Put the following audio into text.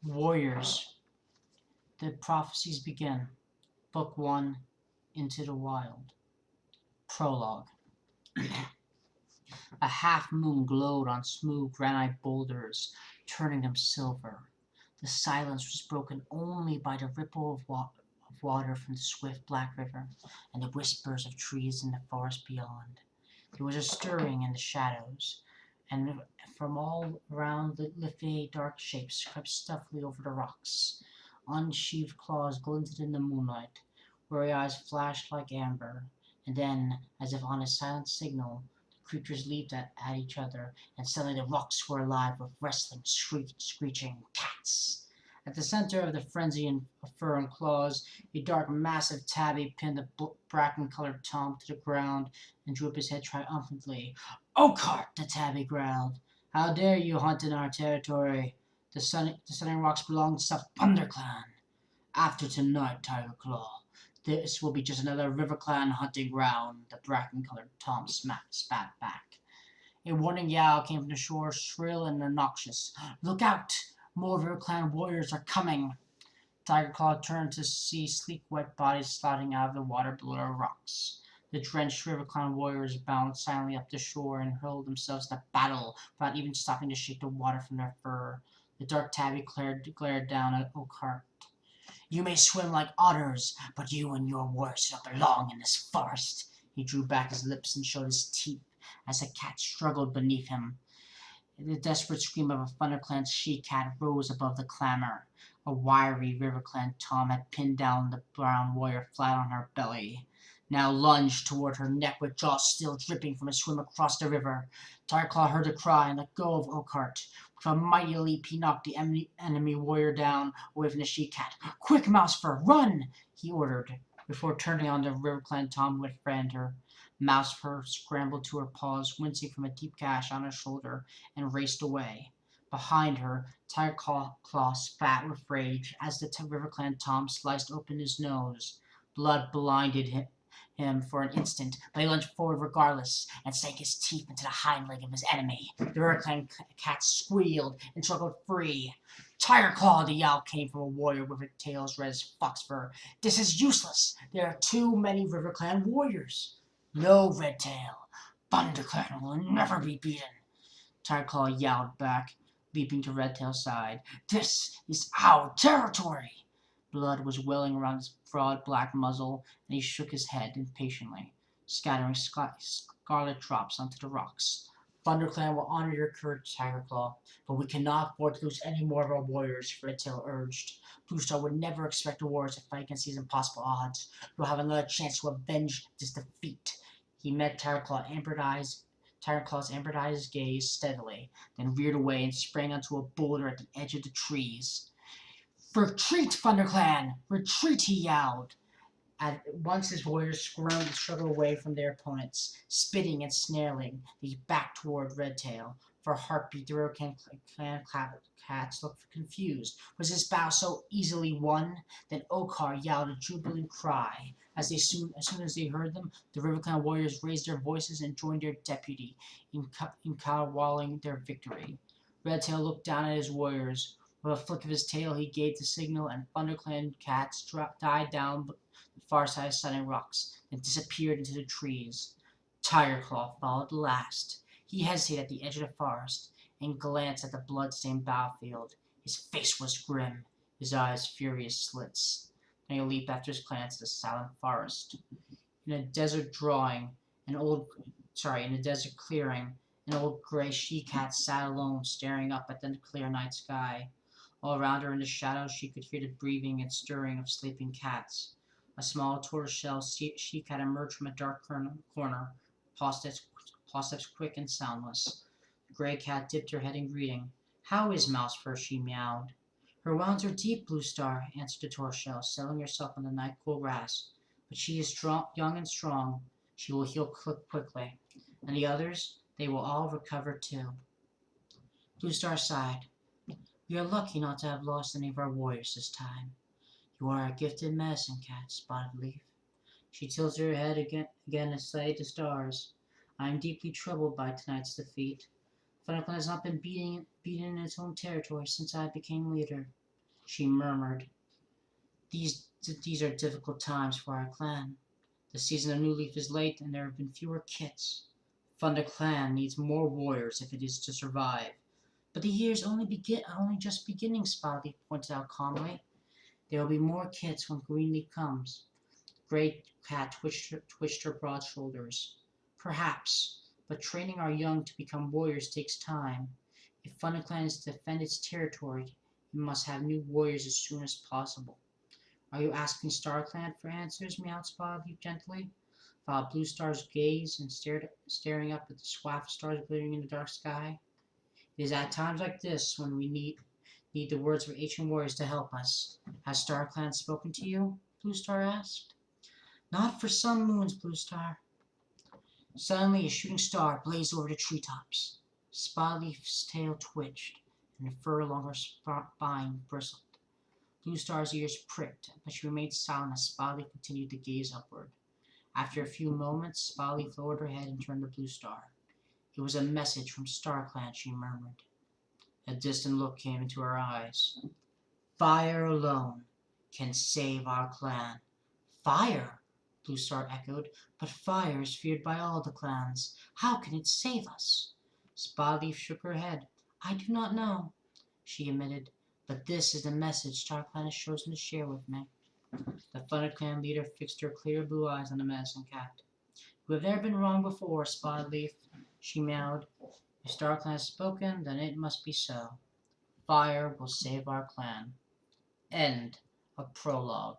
Warriors, the prophecies begin. Book 1, Into the Wild. Prologue. A half moon glowed on smooth granite boulders, turning them silver. The silence was broken only by the ripple of water from the swift black river and the whispers of trees in the forest beyond. There was a stirring in the shadows, and from all around the lifted dark shapes crept stealthily over the rocks. Unsheathed claws glinted in the moonlight, wary eyes flashed like amber, and then, as if on a silent signal, the creatures leaped at each other, and suddenly the rocks were alive with wrestling, screeching cats. At the center of the frenzy of fur and claws, a dark, massive tabby pinned the bracken-colored Tom to the ground and drew up his head triumphantly. "Oakheart!" the tabby growled. "How dare you hunt in our territory? The Sunning Rocks belong to the Thunder Clan. After tonight, Tiger Claw, this will be just another River Clan hunting ground," the bracken-colored Tom spat back. A warning yowl came from the shore, shrill and obnoxious. "Look out! More River Clan warriors are coming!" Tiger Claw turned to see sleek wet bodies sliding out of the water below the rocks. The drenched River Clan warriors bounded silently up the shore and hurled themselves into battle without even stopping to shake the water from their fur. The dark tabby glared down at Oakheart. "You may swim like otters, but you and your warriors do not belong in this forest." He drew back his lips and showed his teeth as a cat struggled beneath him. The desperate scream of a ThunderClan she-cat rose above the clamor. A wiry RiverClan Tom had pinned down the brown warrior flat on her belly, now lunged toward her neck with jaws still dripping from a swim across the river. Tigerclaw heard the cry and let go of Oakheart. With a mighty leap he knocked the enemy warrior down, away from the she-cat. "Quick, Mousefur, run!" he ordered, before turning on the RiverClan Tom who had frightened her. Mousefur scrambled to her paws, wincing from a deep gash on her shoulder, and raced away. Behind her, Tiger Claw spat with rage as the RiverClan Tom sliced open his nose. Blood blinded him for an instant, but he lunged forward regardless and sank his teeth into the hind leg of his enemy. The RiverClan cat squealed and struggled free. "Tiger Claw!" the yowl came from a warrior with a tail as red as fox fur. "This is useless. There are too many RiverClan warriors." "No, Redtail. ThunderClan will never be beaten," Tigerclaw yowled back, leaping to Redtail's side. "This is our territory." Blood was welling around his broad black muzzle, and he shook his head impatiently, scattering scarlet drops onto the rocks. "ThunderClan will honor your courage, Tigerclaw, but we cannot afford to lose any more of our warriors," Redtail urged. "Bluestar would never expect the warriors to fight against these impossible odds. You'll have another chance to avenge this defeat." He met Tigerclaw's amber eyes gaze steadily, then reared away and sprang onto a boulder at the edge of the trees. "Retreat, ThunderClan! Retreat!" he yelled. At once his warriors squirmed and struggled away from their opponents. Spitting and snarling, they backed toward Redtail. For a heartbeat, the RiverClan cats looked confused. Was this battle so easily won? Then Oakheart yelled a jubilant cry. As soon as they heard them, the RiverClan warriors raised their voices and joined their deputy in caterwauling their victory. Redtail looked down at his warriors. With a flick of his tail, he gave the signal, and ThunderClan cats died down the far side of Sunning Rocks, and disappeared into the trees. Tigerclaw followed last. He hesitated at the edge of the forest, and glanced at the blood-stained battlefield. His face was grim, his eyes furious slits. Then he leaped after his clan to the silent forest. In a desert clearing, an old gray she-cat sat alone, staring up at the clear night sky. All around her in the shadows she could hear the breathing and stirring of sleeping cats. A small tortoiseshell she-cat emerged from a dark corner, paw steps quick and soundless. The gray cat dipped her head in greeting. "How is Mousefur?" she meowed. "Her wounds are deep, Bluestar," answered the tortoiseshell, settling herself on the night-cool grass. "But she is young and strong. She will heal quickly. And the others, they will all recover too." Bluestar sighed. "We are lucky not to have lost any of our warriors this time. You are a gifted medicine cat, Spotted Leaf." She tilted her head again and studied the stars. "I am deeply troubled by tonight's defeat. ThunderClan has not been beaten in its own territory since I became leader. she murmured. These are difficult times for our clan. The season of New Leaf is late, and there have been fewer kits. Thunder Clan needs more warriors if it is to survive. But the year's only just beginning, Spotty pointed out calmly. There will be more kits when Greenleaf comes. Great Cat twitched her broad shoulders. Perhaps, but training our young to become warriors takes time. If Thunder Clan is to defend its territory, it must have new warriors as soon as possible. Are you asking StarClan for answers? Meowed Spotleaf gently, while Blue Star's gaze and staring up at the swath of stars glittering in the dark sky. It is at times like this when we need the words of ancient warriors to help us. Has StarClan spoken to you? Blue Star asked. Not for some moons, Blue Star. Suddenly a shooting star blazed over the treetops. Spotleaf's tail twitched, and the fur along her spine bristled. Blue Star's ears pricked, but she remained silent as Spotleaf continued to gaze upward. After a few moments, Spotleaf lowered her head and turned to Blue Star. It was a message from StarClan, she murmured. A distant look came into her eyes. Fire alone can save our clan. Fire? Blue Star echoed. But fire is feared by all the clans. How can it save us? Spotleaf shook her head. I do not know, she admitted. But this is the message StarClan has chosen to share with me. The Thunder Clan leader fixed her clear blue eyes on the medicine cat. You have never been wrong before, Spotleaf, she meowed. If StarClan has spoken, then it must be so. Fire will save our clan. End of prologue.